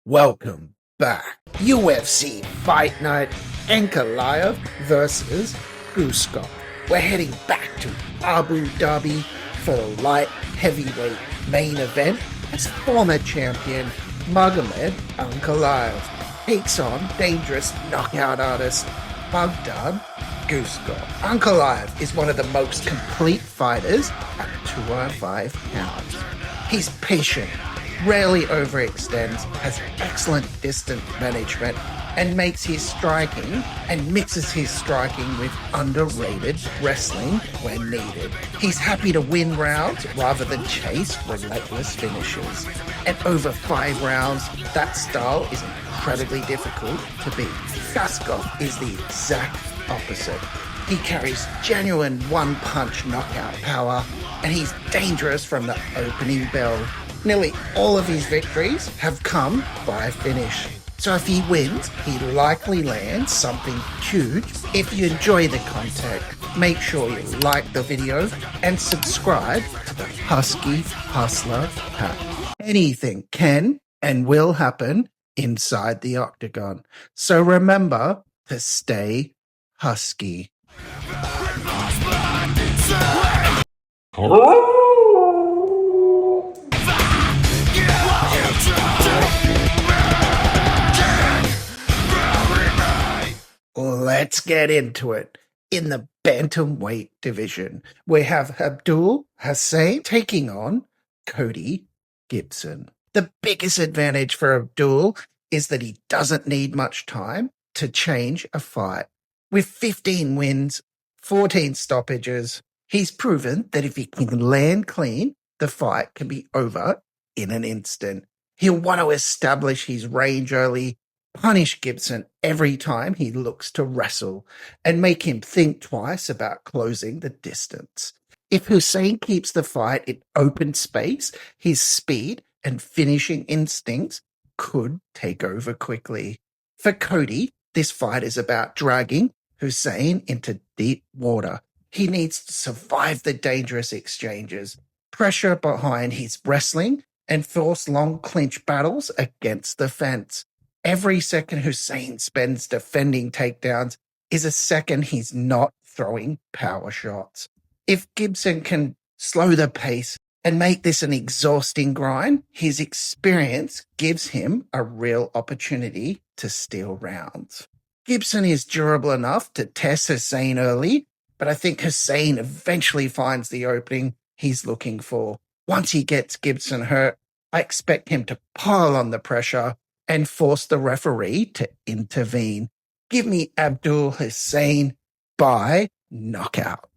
Welcome back. UFC Fight Night, Ankalaev versus Guskov. We're heading back to Abu Dhabi for the light heavyweight main event as former champion Magomed Ankalaev takes on dangerous knockout artist Guskov. Ankalaev is one of the most complete fighters at 205 pounds. He's patient, rarely overextends, has excellent distance management, and makes his striking and mixes his striking with underrated wrestling when needed. He's happy to win rounds rather than chase relentless finishes. At over 5 rounds, that style is incredibly difficult to beat. Guskov is the exact opposite. He carries genuine one-punch knockout power, and he's dangerous from the opening bell. Nearly all of his victories have come by finish. So if he wins, he likely lands something huge. If you enjoy the content, make sure you like the video and subscribe to the Husky Hustler Pack. Anything can and will happen inside the octagon. So remember to stay husky. Let's get into it. In the bantamweight division, we have Abdul Hussein taking on Cody Gibson. The biggest advantage for Abdul is that he doesn't need much time to change a fight. With 15 wins, 14 stoppages, he's proven that if he can land clean, the fight can be over in an instant. He'll want to establish his range early, punish Gibson every time he looks to wrestle, and make him think twice about closing the distance. If Hussein keeps the fight in open space, his speed and finishing instincts could take over quickly. For Cody, this fight is about dragging Hussein into deep water. He needs to survive the dangerous exchanges, pressure behind his wrestling, and force long clinch battles against the fence. Every second Hussein spends defending takedowns is a second he's not throwing power shots. If Gibson can slow the pace and make this an exhausting grind, his experience gives him a real opportunity to steal rounds. Gibson is durable enough to test Hussein early, but I think Hussein eventually finds the opening he's looking for. Once he gets Gibson hurt, I expect him to pile on the pressure and force the referee to intervene. Give me Abdul Hussein by knockout.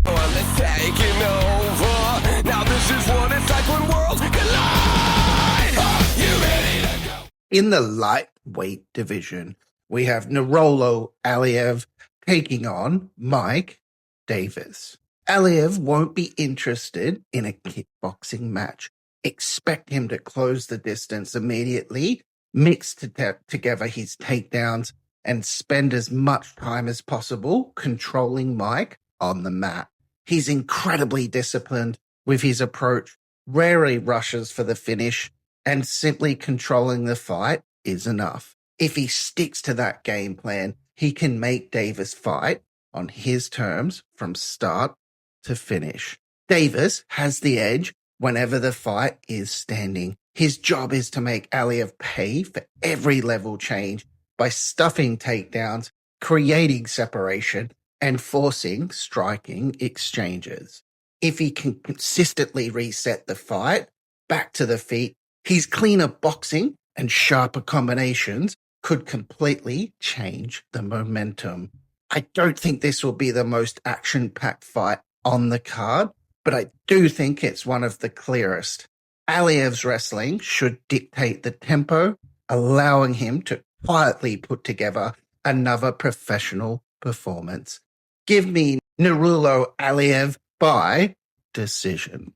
Let's take it over. Now this is what it's like when worlds collide. You ready to go? In the lightweight division, we have Nurullo Aliev taking on Mike Davis. Aliev won't be interested in a kickboxing match. Expect him to close the distance immediately, mix together his takedowns, and spend as much time as possible controlling Mike on the mat. He's incredibly disciplined with his approach, rarely rushes for the finish, and simply controlling the fight is enough. If he sticks to that game plan, he can make Davis fight on his terms from start to finish. Davis has the edge whenever the fight is standing. His job is to make Aliev pay for every level change by stuffing takedowns, creating separation, and forcing striking exchanges. If he can consistently reset the fight back to the feet, his cleaner boxing and sharper combinations could completely change the momentum. I don't think this will be the most action-packed fight on the card, but I do think it's one of the clearest. Aliev's wrestling should dictate the tempo, allowing him to quietly put together another professional performance. Give me Nurullo Aliev by decision.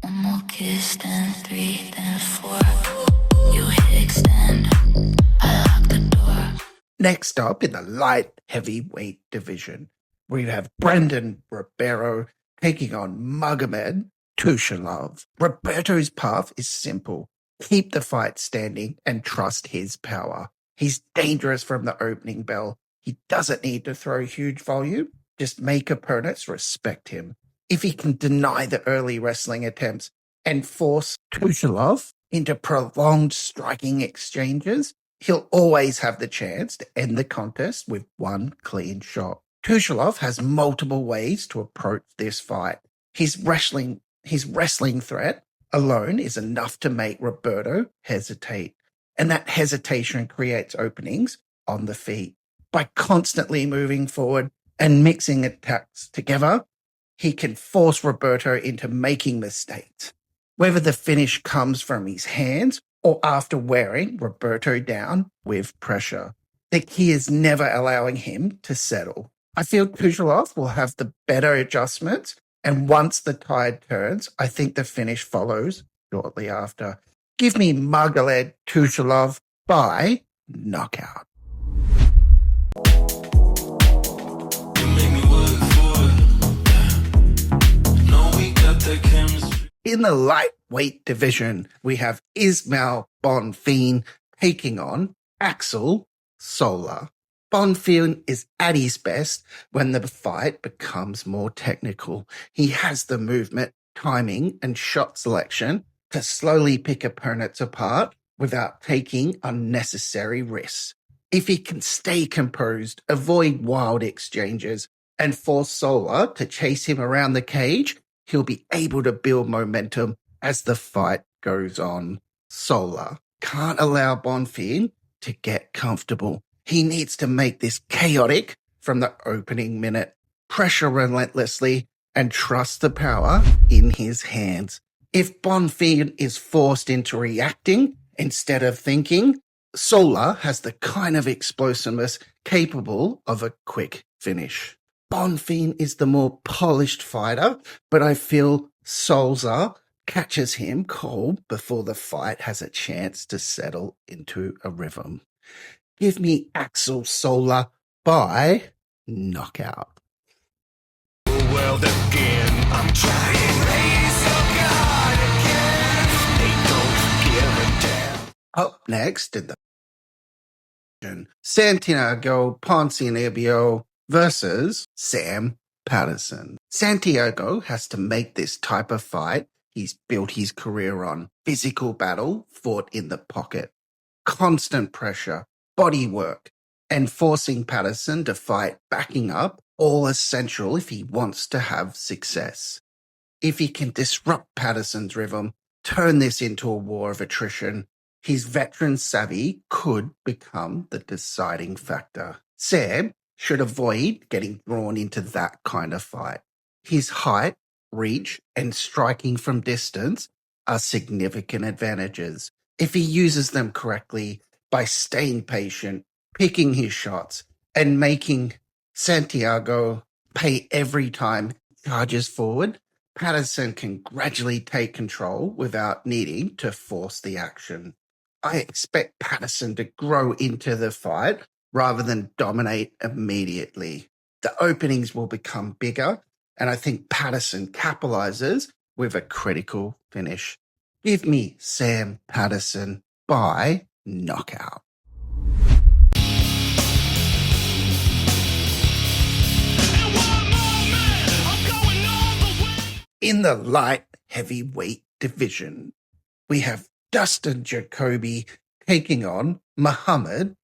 One more kiss, then 3, then 4. You hit extend. I lock the door. Next up in the light heavyweight division, we have Ribeiro taking on Magomed Tuchalov. Roberto's path is simple. Keep the fight standing and trust his power. He's dangerous from the opening bell. He doesn't need to throw huge volume. Just make opponents respect him. If he can deny the early wrestling attempts and force Tuchalov into prolonged striking exchanges, he'll always have the chance to end the contest with one clean shot. Tuchalov has multiple ways to approach this fight. His wrestling threat alone is enough to make Ribeiro hesitate, and that hesitation creates openings on the feet. By constantly moving forward and mixing attacks together, he can force Ribeiro into making mistakes, whether the finish comes from his hands or after wearing Ribeiro down with pressure. The key is never allowing him to settle. I feel Tuchalov will have the better adjustments, and once the tide turns, I think the finish follows shortly after. Give me Magomed Tuchalov by knockout. In the lightweight division, we have Ismael Bonfim taking on Axel Sola. Bonfim is at his best when the fight becomes more technical. He has the movement, timing, and shot selection to slowly pick opponents apart without taking unnecessary risks. If he can stay composed, avoid wild exchanges, and force Sola to chase him around the cage, he'll be able to build momentum as the fight goes on. Sola can't allow Bonfim to get comfortable. He needs to make this chaotic from the opening minute, pressure relentlessly, and trust the power in his hands. If Bonfim is forced into reacting instead of thinking, Sola has the kind of explosiveness capable of a quick finish. Bonfim is the more polished fighter, but I feel Sola catches him cold before the fight has a chance to settle into a rhythm. Give me Axel Sola by knockout. Well, again, I'm trying. Raise your guard again. They don't give a damn. Up next in the Santiago Ponzinibbio versus Sam Patterson. Santiago has to make this type of fight he's built his career on. Physical battle fought in the pocket. Constant pressure, body work, and forcing Patterson to fight backing up, all essential if he wants to have success. If he can disrupt Patterson's rhythm, turn this into a war of attrition, his veteran savvy could become the deciding factor. Sam should avoid getting drawn into that kind of fight. His height, reach, and striking from distance are significant advantages. If he uses them correctly by staying patient, picking his shots, and making Santiago pay every time he charges forward, Patterson can gradually take control without needing to force the action. I expect Patterson to grow into the fight rather than dominate immediately. The openings will become bigger, and I think Patterson capitalizes with a critical finish. Give me Sam Patterson by knockout. In the light heavyweight division, we have Dustin Jacoby taking on Magomed.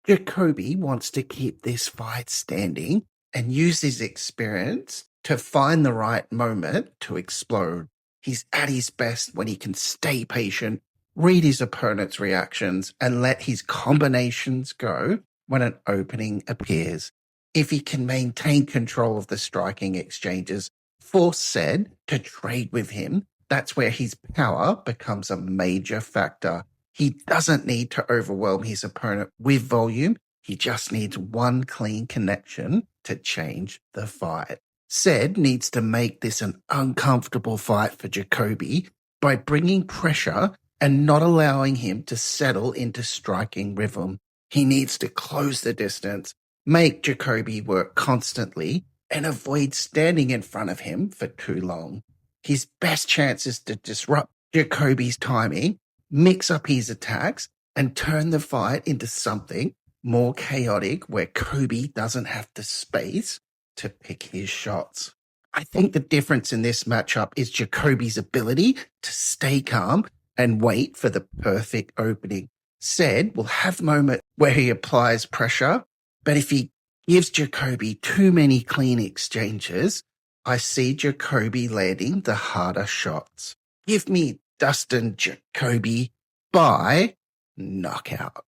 Jacoby wants to keep this fight standing and use his experience to find the right moment to explode. He's at his best when he can stay patient, read his opponent's reactions, and let his combinations go when an opening appears. If he can maintain control of the striking exchanges, force Said to trade with him, that's where his power becomes a major factor. He doesn't need to overwhelm his opponent with volume. He just needs one clean connection to change the fight. Said needs to make this an uncomfortable fight for Jacoby by bringing pressure and not allowing him to settle into striking rhythm. He needs to close the distance, make Jacoby work constantly, and avoid standing in front of him for too long. His best chance is to disrupt Jacoby's timing mix up his attacks, and turn the fight into something more chaotic where Cody doesn't have the space to pick his shots. I think the difference in this matchup is Jacoby's ability to stay calm and wait for the perfect opening. Said will have moments where he applies pressure, but if he gives Jacoby too many clean exchanges, I see Jacoby landing the harder shots. Give me Dustin Jacoby by knockout.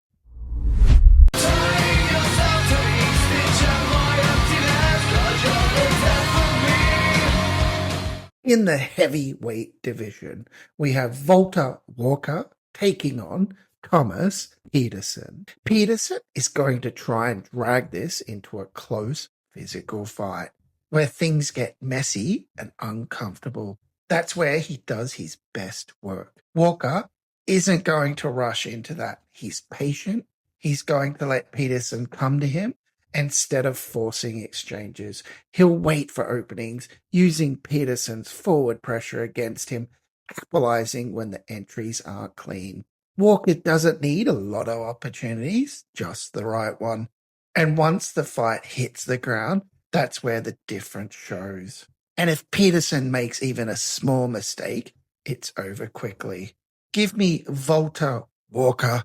In the heavyweight division, we have Valter Walker taking on Thomas Petersen. Petersen is going to try and drag this into a close physical fight where things get messy and uncomfortable. That's where he does his best work. Walker isn't going to rush into that. He's patient. He's going to let Petersen come to him. Instead of forcing exchanges, he'll wait for openings, using Petersen's forward pressure against him, capitalizing when the entries are clean. Walker doesn't need a lot of opportunities, just the right one. And once the fight hits the ground, that's where the difference shows. And if Petersen makes even a small mistake, it's over quickly. Give me Valter Walker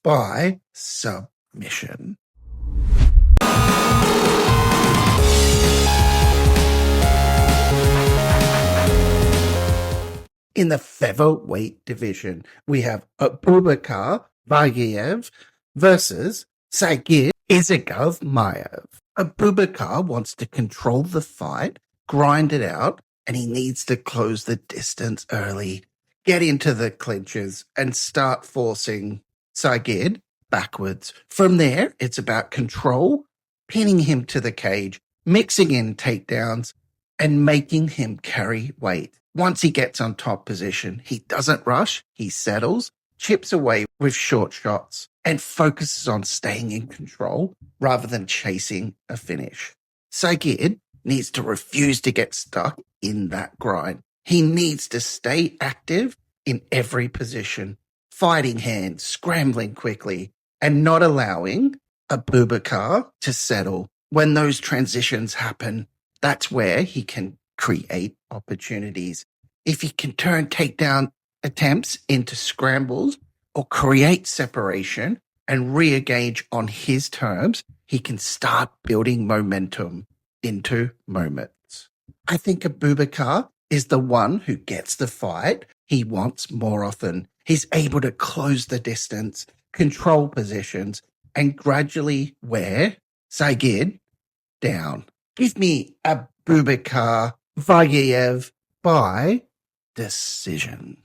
by submission. In the featherweight division, we have Abubakar Vagaev versus Saygid Izagakhmaev. Abubakar wants to control the fight, grind it out, and he needs to close the distance early, get into the clinches, and start forcing Saygid backwards. From there, it's about control, pinning him to the cage, mixing in takedowns, and making him carry weight. Once he gets on top position, he doesn't rush, he settles, chips away with short shots, and focuses on staying in control rather than chasing a finish. Saygid needs to refuse to get stuck in that grind. He needs to stay active in every position, fighting hands, scrambling quickly, and not allowing Abubakar to settle. When those transitions happen, that's where he can create opportunities. If he can turn takedown attempts into scrambles or create separation and re-engage on his terms, he can start building momentum into moments. I think Abubakar is the one who gets the fight he wants more often. He's able to close the distance, control positions, and gradually wear Saygid down. Give me Abubakar Vagaev by decision.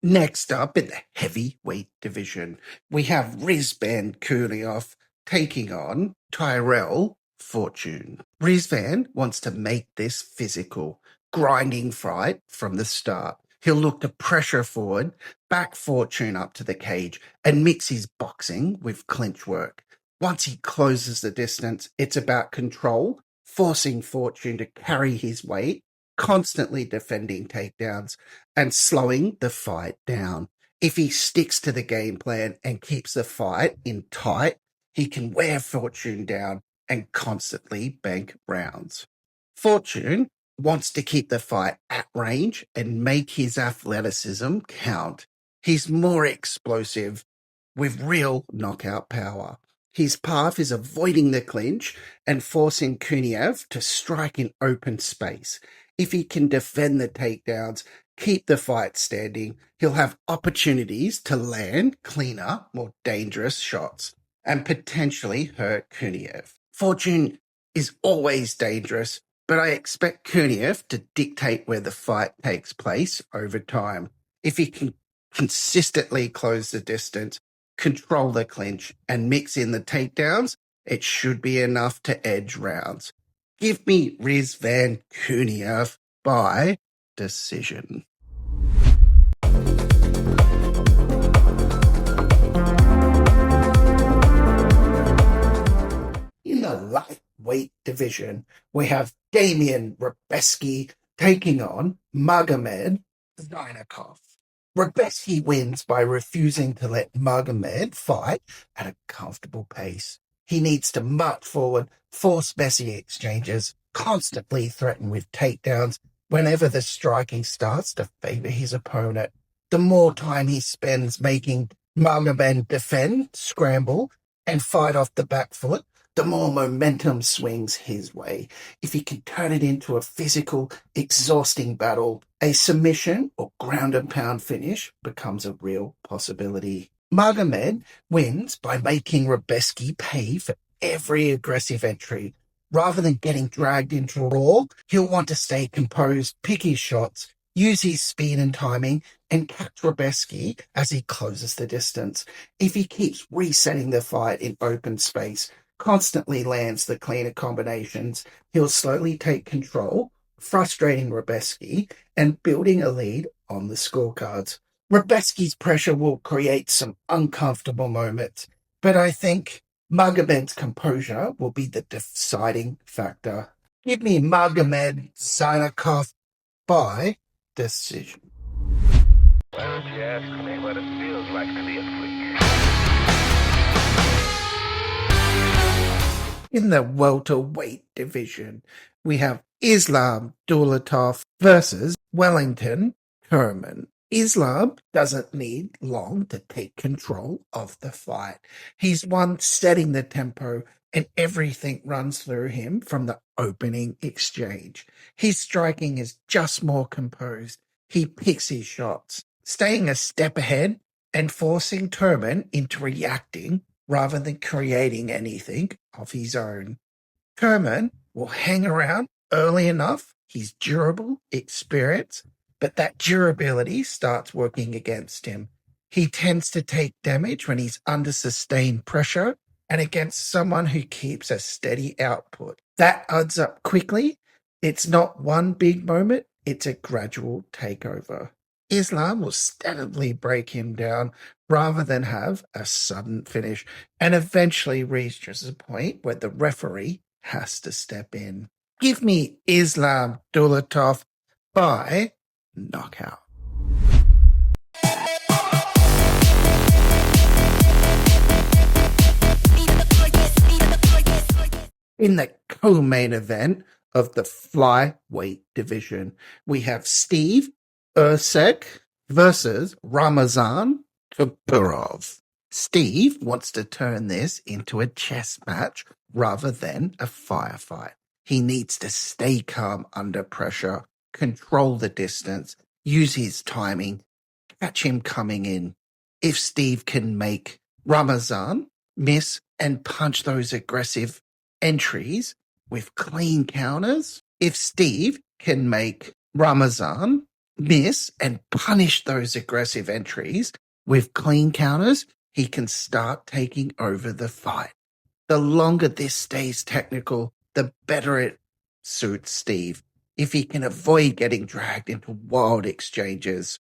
Next up in the heavyweight division, we have Rizvan Kuniev taking on Tyrell Fortune. Rizvan wants to make this physical, grinding fight from the start. He'll look to pressure forward, back Fortune up to the cage, and mix his boxing with clinch work. Once he closes the distance, it's about control, forcing Fortune to carry his weight, constantly defending takedowns, and slowing the fight down. If he sticks to the game plan and keeps the fight in tight, he can wear Fortune down and constantly bank rounds. Fortune wants to keep the fight at range and make his athleticism count. He's more explosive with real knockout power. His path is avoiding the clinch and forcing Kuniev to strike in open space. If he can defend the takedowns, keep the fight standing, he'll have opportunities to land cleaner, more dangerous shots and potentially hurt Kuniev. Fortune is always dangerous, but I expect Kuniev to dictate where the fight takes place over time. If he can consistently close the distance, control the clinch, and mix in the takedowns, it should be enough to edge rounds. Give me Rizvan Kuniev by decision. In the weight division, we have Damian Ribeiro taking on Magomed Zinakov. Ribeiro wins by refusing to let Magomed fight at a comfortable pace. He needs to march forward, force messy exchanges, constantly threaten with takedowns whenever the striking starts to favor his opponent. The more time he spends making Magomed defend, scramble, and fight off the back foot, the more momentum swings his way. If he can turn it into a physical, exhausting battle, a submission or ground and pound finish becomes a real possibility. Magomed wins by making Ribeiro pay for every aggressive entry. Rather than getting dragged into a brawl, he'll want to stay composed, pick his shots, use his speed and timing, and catch Ribeiro as he closes the distance. If he keeps resetting the fight in open space, constantly lands the cleaner combinations, he'll slowly take control, frustrating Ribeiro and building a lead on the scorecards. Ribeiro's pressure will create some uncomfortable moments, but I think Magomed's composure will be the deciding factor. Give me Magomed Zinakov by decision. Well, if you ask me what it feels like to be a freak. In the welterweight division, we have Islam Dulatov versus Wellington Kerman. Islam doesn't need long to take control of the fight. He's one setting the tempo, and everything runs through him from the opening exchange. His striking is just more composed. He picks his shots, staying a step ahead and forcing Kerman into reacting rather than creating anything of his own. Kerman will hang around early enough. He's durable, experienced, but that durability starts working against him. He tends to take damage when he's under sustained pressure and against someone who keeps a steady output. That adds up quickly. It's not one big moment, it's a gradual takeover. Islam will steadily break him down rather than have a sudden finish, and eventually reaches a point where the referee has to step in. Give me Islam Dulatov by knockout. In the co-main event of the flyweight division, we have Steve Erceg versus Ramazan Kadyrov. Steve wants to turn this into a chess match rather than a firefight. He needs to stay calm under pressure, control the distance, use his timing, catch him coming in. If Steve can make Ramazan miss and punch those aggressive entries with clean counters, if Steve can make Ramazan miss and punish those aggressive entries with clean counters, he can start taking over the fight. The longer this stays technical, the better it suits Steve. If he can avoid getting dragged into wild exchanges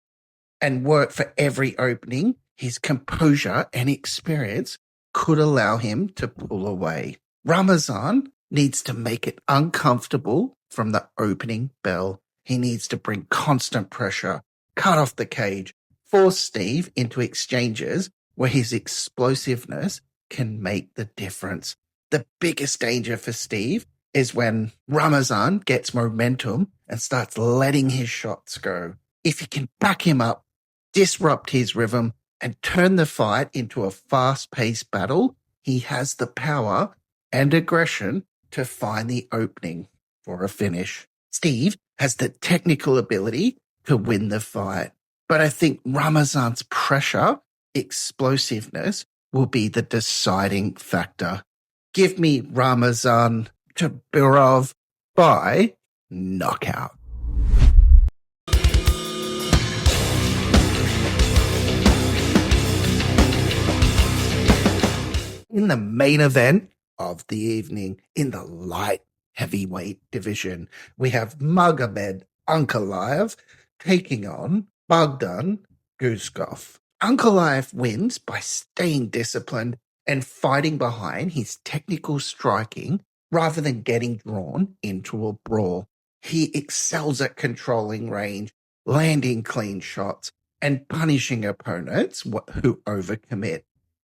and work for every opening, his composure and experience could allow him to pull away. Ramazan needs to make it uncomfortable from the opening bell. He needs to bring constant pressure, cut off the cage, force Steve into exchanges where his explosiveness can make the difference. The biggest danger for Steve is when Ramazan gets momentum and starts letting his shots go. If he can back him up, disrupt his rhythm, and turn the fight into a fast-paced battle, he has the power and aggression to find the opening for a finish. Steve has the technical ability to win the fight, but I think Ramazan's pressure, explosiveness will be the deciding factor. Give me Ramazan Kadyrov by knockout. In the main event of the evening, in the light heavyweight division, we have Magomed Ankalaev taking on Bogdan Guskov. Ankalaev wins by staying disciplined and fighting behind his technical striking rather than getting drawn into a brawl. He excels at controlling range, landing clean shots, and punishing opponents who overcommit.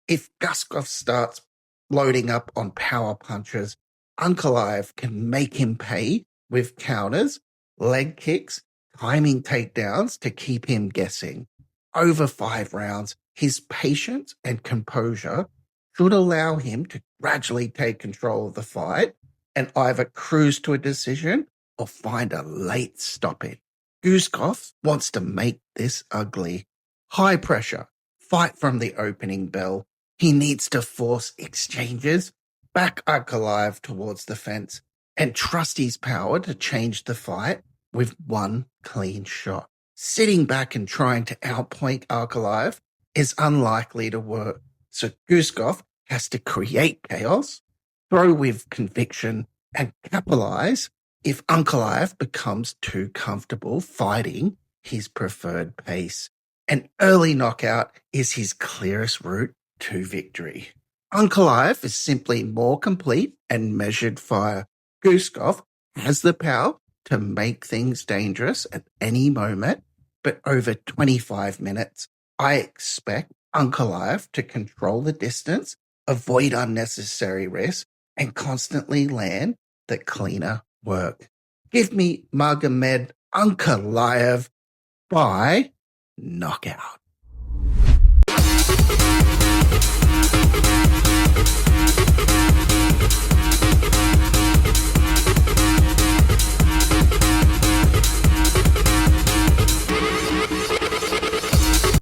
If Guskov starts loading up on power punches, Ankalaev can make him pay with counters, leg kicks, timing takedowns to keep him guessing. Over 5 rounds, his patience and composure should allow him to gradually take control of the fight and either cruise to a decision or find a late stoppage. Guskov wants to make this ugly. High pressure, fight from the opening bell. He needs to force exchanges, back Ankalaev towards the fence, and trust his power to change the fight with one clean shot. Sitting back and trying to outpoint Ankalaev is unlikely to work, so Guskov has to create chaos, throw with conviction, and capitalize if Ankalaev becomes too comfortable fighting his preferred pace. An early knockout is his clearest route to victory. Ankalaev is simply more complete and measured fire. Guskov has the power to make things dangerous at any moment, but over 25 minutes, I expect Ankalaev to control the distance, avoid unnecessary risk, and constantly land the cleaner work. Give me Magomed Ankalaev by knockout.